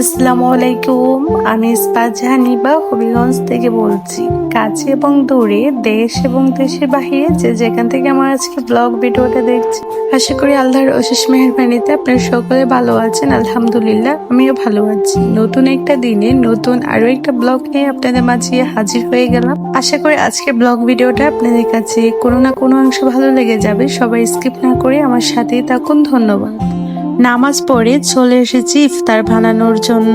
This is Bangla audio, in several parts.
আসসালামু আলাইকুম। আমি ইস্পাত জাহানিবা হবিগঞ্জ থেকে বলছি। কাছে এবং দূরে, দেশ এবং দেশের বাহিরে যে যেখান থেকে আমার আজকে ব্লগ ভিডিওটা দেখছি, আশা করি আল্লাহর অশেষ মেহেরবানিতে আপনারা সকলে ভালো আছেন। আলহামদুলিল্লাহ, আমিও ভালো আছি। নতুন একটা দিনে নতুন আরো একটা ব্লগ নিয়ে আপনাদের মাঝে হাজির হয়ে গেলাম। আশা করি আজকে ব্লগ ভিডিওটা আপনাদের কাছে কোনো না কোনো অংশ ভালো লেগে যাবে। সবাই স্কিপ না করে আমার সাথেই থাকুন। ধন্যবাদ। নামাজ পড়ে চলে এসেছি ইফতার বানানোর জন্য।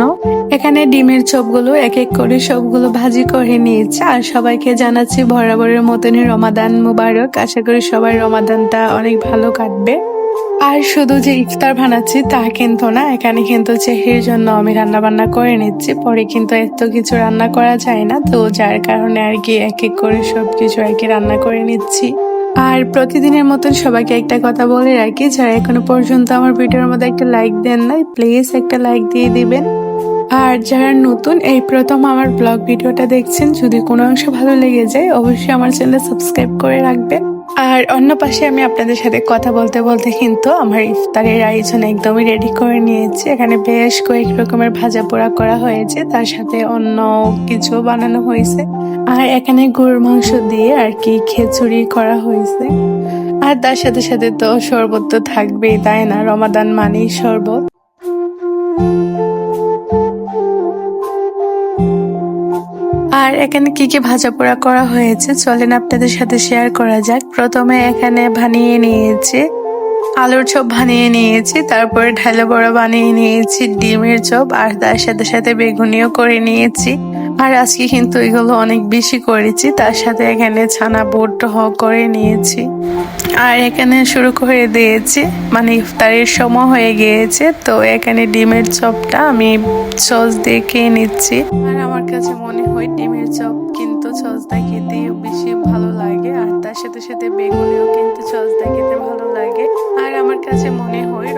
এখানে ডিমের চপগুলো এক এক করে সবগুলো ভাজি করে নিয়েছি। আর সবাইকে জানাচ্ছি বরাবরের মতনই রমাদান মুবারক। আশা করি সবাই রমাদানটা অনেক ভালো কাটবে। আর শুধু যে ইফতার বানাচ্ছি তা কিন্তু না, এখানে কিন্তু চেহের জন্য আমি রান্না বান্না করে নিচ্ছি। পরে কিন্তু এত কিছু রান্না করা যায় না, তো যার কারণে আর কি এক এক করে সবকিছু আর কি রান্না করে নিচ্ছি। আর প্রতিদিনের মতন সবাইকে একটা কথা বলে রাখি, যারা এখনো পর্যন্ত আমার ভিডিওর মধ্যে একটা লাইক দেন নাই, প্লিজ একটা লাইক দিয়ে দিবেন। আর যারা নতুন এই প্রথম আমার ব্লগ ভিডিওটা দেখছেন, যদি কোনো অংশ ভালো লেগে যায় অবশ্যই আমার চ্যানেল সাবস্ক্রাইব করে রাখবেন। আর অন্য পাশে আমি আপনাদের সাথে কথা বলতে বলতে কিন্তু আমার ইফতারের আয়োজন একদমই রেডি করে নিয়েছি। এখানে বেশ কয়েক রকমের ভাজা পোড়া করা হয়েছে, তার সাথে অন্য কিছু বানানো হয়েছে। আর এখানে গরুর মাংস দিয়ে আর কি খিচুড়ি করা হয়েছে। আর তার সাথে সাথে তো শরবত তো থাকবেই, তাই না? রমাদান মানেই শরবত। আর এখানে কি কি ভাজা পোড়া করা হয়েছে চলেন আপনাদের সাথে শেয়ার করা যাক। প্রথমে এখানে বানিয়ে নিয়েছি আলুর চপ, বানিয়ে নিয়েছি, তারপরে ঢালা বড়া বানিয়ে নিয়েছি, ডিমের চপ, আর তার সাথে সাথে বেগুনিও করে নিয়েছি। আর আজকে কিন্তু এগুলো অনেক বেশি করেছি। তার সাথে এখানে ছানা বুট করে নিয়েছি। আর এখানে শুরু করে দিয়েছি, মানে ইফতারের সময় হয়ে গিয়েছে। তো এখানে ডিমের চপটা আমি সস দিয়ে খেয়ে নিচ্ছি। আর আমার কাছে মনে হয় ডিমের চপ কিন্তু সস দিয়ে খেতে বেশি ভালো লাগে। আর তার সাথে সাথে বেগুনিও কিন্তু সস দিয়ে খেতে ভালো লাগে। আর আমার কাছে মনে হয়